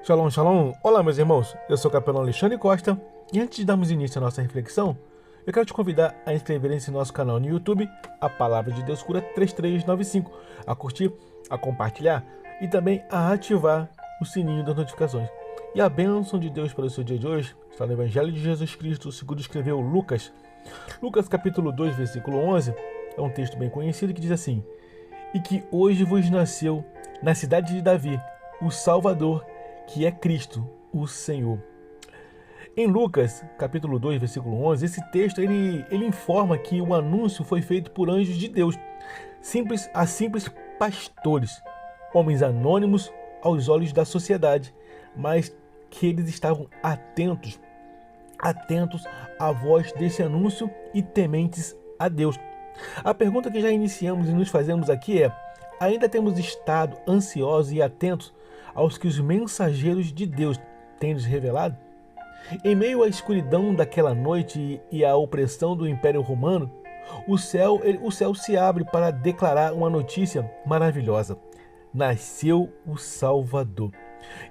Shalom, shalom. Olá, meus irmãos. Eu sou o capelão Alexandre Costa e antes de darmos início à nossa reflexão, eu quero te convidar a inscrever-se no nosso canal no YouTube, A Palavra de Deus Cura 3395, a curtir, a compartilhar e também a ativar o sininho das notificações. E a bênção de Deus para o seu dia de hoje está no Evangelho de Jesus Cristo, segundo escreveu Lucas. Lucas capítulo 2, versículo 11, é um texto bem conhecido que diz assim: E que hoje vos nasceu na cidade de Davi o Salvador, que é Cristo, o Senhor. Em Lucas, capítulo 2, versículo 11, esse texto ele informa que o anúncio foi feito por anjos de Deus, simples pastores, homens anônimos aos olhos da sociedade, mas que eles estavam atentos à voz desse anúncio e tementes a Deus. A pergunta que já iniciamos e nos fazemos aqui é: ainda temos estado ansiosos e atentos aos que os mensageiros de Deus têm nos revelado? Em meio à escuridão daquela noite e à opressão do Império Romano, o céu se abre para declarar uma notícia maravilhosa. Nasceu o Salvador.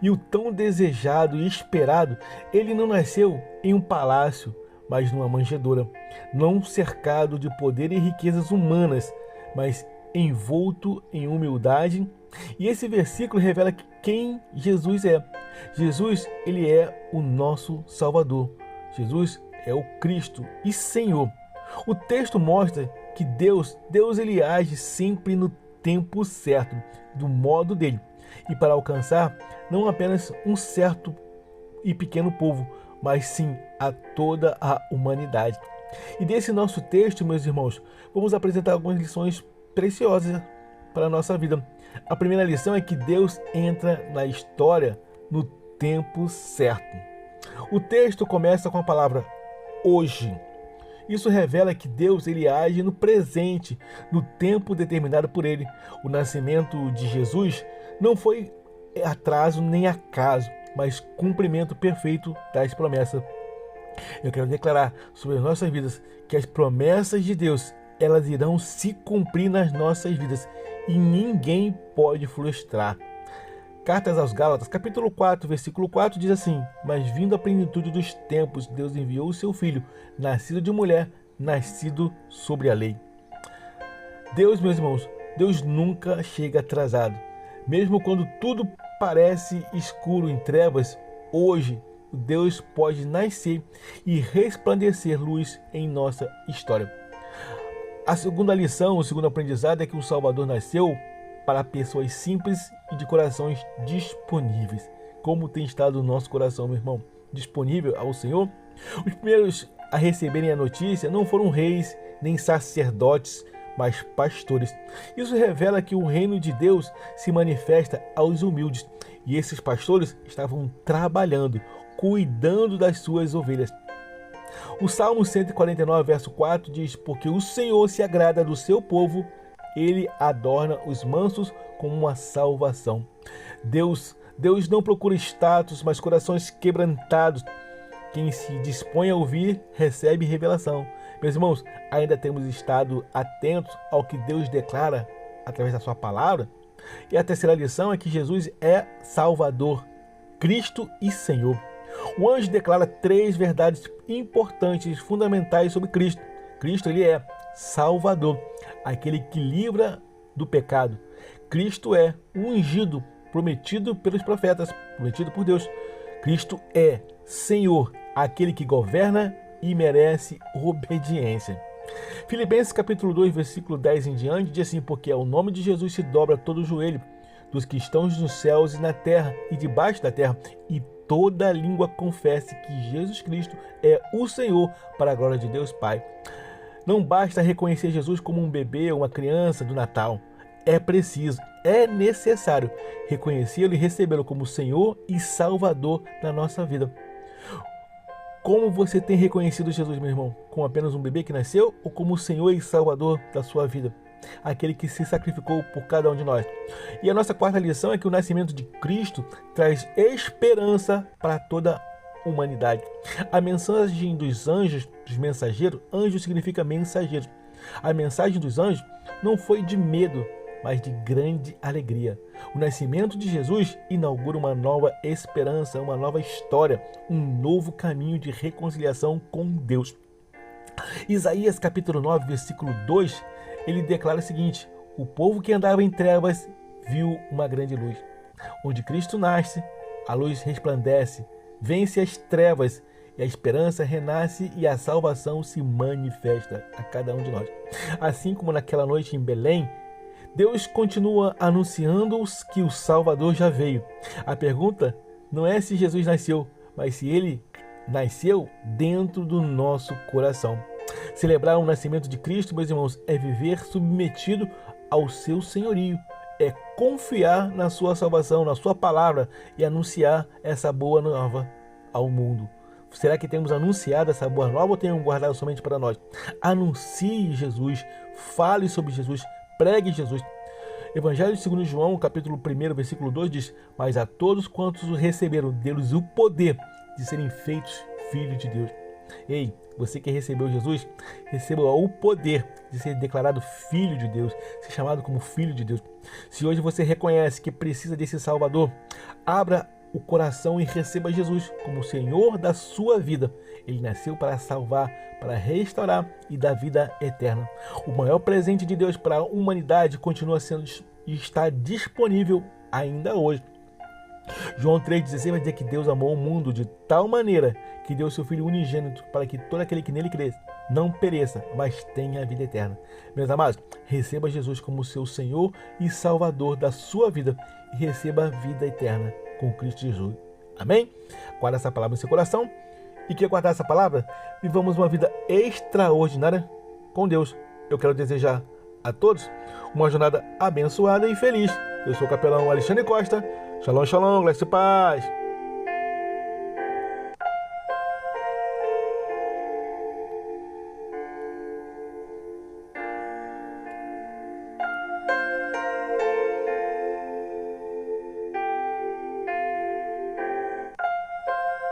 E o tão desejado e esperado, ele não nasceu em um palácio, mas numa manjedoura, não cercado de poder e riquezas humanas, mas envolto em humildade. E esse versículo revela quem Jesus é. Jesus, ele é o nosso Salvador. Jesus é o Cristo e Senhor. O texto mostra que Deus ele age sempre no tempo certo, do modo dele, e para alcançar não apenas um certo e pequeno povo, mas sim a toda a humanidade. E desse nosso texto, meus irmãos, vamos apresentar algumas lições preciosas para a nossa vida. A primeira lição é que Deus entra na história no tempo certo. O texto começa com a palavra hoje. Isso revela que Deus ele age no presente, no tempo determinado por ele. O nascimento de Jesus não foi atraso nem acaso, mas cumprimento perfeito das promessas. Eu quero declarar sobre as nossas vidas que as promessas de Deus, elas irão se cumprir nas nossas vidas e ninguém pode frustrar. Cartas aos Gálatas, capítulo 4, versículo 4 diz assim: Mas vindo a plenitude dos tempos, Deus enviou o seu Filho, nascido de mulher, nascido sobre a lei. Deus, meus irmãos, Deus nunca chega atrasado. Mesmo quando tudo parece escuro em trevas, hoje Deus pode nascer e resplandecer luz em nossa história. A segunda lição, o segundo aprendizado é que o Salvador nasceu para pessoas simples e de corações disponíveis. Como tem estado o nosso coração, meu irmão? Disponível ao Senhor? Os primeiros a receberem a notícia não foram reis nem sacerdotes, mas pastores. Isso revela que o reino de Deus se manifesta aos humildes. E esses pastores estavam trabalhando, cuidando das suas ovelhas. O Salmo 149, verso 4 diz: Porque o Senhor se agrada do seu povo, ele adorna os mansos com uma salvação. Deus não procura status, mas corações quebrantados. Quem se dispõe a ouvir, recebe revelação. Meus irmãos, ainda temos estado atentos ao que Deus declara através da sua palavra? E a terceira lição é que Jesus é Salvador, Cristo e Senhor. O anjo declara três verdades importantes, fundamentais sobre Cristo. Cristo, ele é Salvador, aquele que livra do pecado. Cristo é o ungido, prometido pelos profetas, prometido por Deus. Cristo é Senhor, aquele que governa e merece obediência. Filipenses capítulo 2, versículo 10 em diante, diz assim: Porque ao nome de Jesus se dobra todo o joelho dos que estão nos céus e na terra e debaixo da terra, e toda língua confesse que Jesus Cristo é o Senhor, para a glória de Deus Pai. Não basta reconhecer Jesus como um bebê ou uma criança do Natal. É preciso, é necessário reconhecê-lo e recebê-lo como Senhor e Salvador da nossa vida. Como você tem reconhecido Jesus, meu irmão? Como apenas um bebê que nasceu ou como o Senhor e Salvador da sua vida? Aquele que se sacrificou por cada um de nós. E a nossa quarta lição é que o nascimento de Cristo traz esperança para toda a humanidade. A mensagem dos anjos, dos mensageiros, anjo significa mensageiro. A mensagem dos anjos não foi de medo, mas de grande alegria. O nascimento de Jesus inaugura uma nova esperança, uma nova história, um novo caminho de reconciliação com Deus. Isaías capítulo 9, versículo 2, ele declara o seguinte: o povo que andava em trevas viu uma grande luz. Onde Cristo nasce, a luz resplandece, vence as trevas, e a esperança renasce e a salvação se manifesta a cada um de nós. Assim como naquela noite em Belém, Deus continua anunciando que o Salvador já veio. A pergunta não é se Jesus nasceu, mas se ele nasceu dentro do nosso coração. Celebrar o nascimento de Cristo, meus irmãos, é viver submetido ao seu senhorio, é confiar na sua salvação, na sua palavra e anunciar essa boa nova ao mundo. Será que temos anunciado essa boa nova ou temos guardado somente para nós? Anuncie Jesus, fale sobre Jesus, pregue Jesus. Evangelho segundo João, capítulo 1, versículo 2 diz: mas a todos quantos o receberam, deu-lhes o poder de serem feitos filhos de Deus. Ei, você que recebeu Jesus, receba o poder de ser declarado filho de Deus, ser chamado como filho de Deus. Se hoje você reconhece que precisa desse Salvador, abra o coração e receba Jesus como o Senhor da sua vida. Ele nasceu para salvar, para restaurar e dar vida eterna. O maior presente de Deus para a humanidade continua sendo e está disponível ainda hoje. João 3,16 vai dizer que Deus amou o mundo de tal maneira que deu seu Filho unigênito para que todo aquele que nele crê não pereça, mas tenha a vida eterna. Meus amados, receba Jesus como seu Senhor e Salvador da sua vida e receba a vida eterna com Cristo Jesus. Amém? Guarda essa palavra no seu coração e que guardar essa palavra, vivamos uma vida extraordinária com Deus. Eu quero desejar a todos uma jornada abençoada e feliz. Eu sou o capelão Alexandre Costa. Shalom, shalom, glória e paz.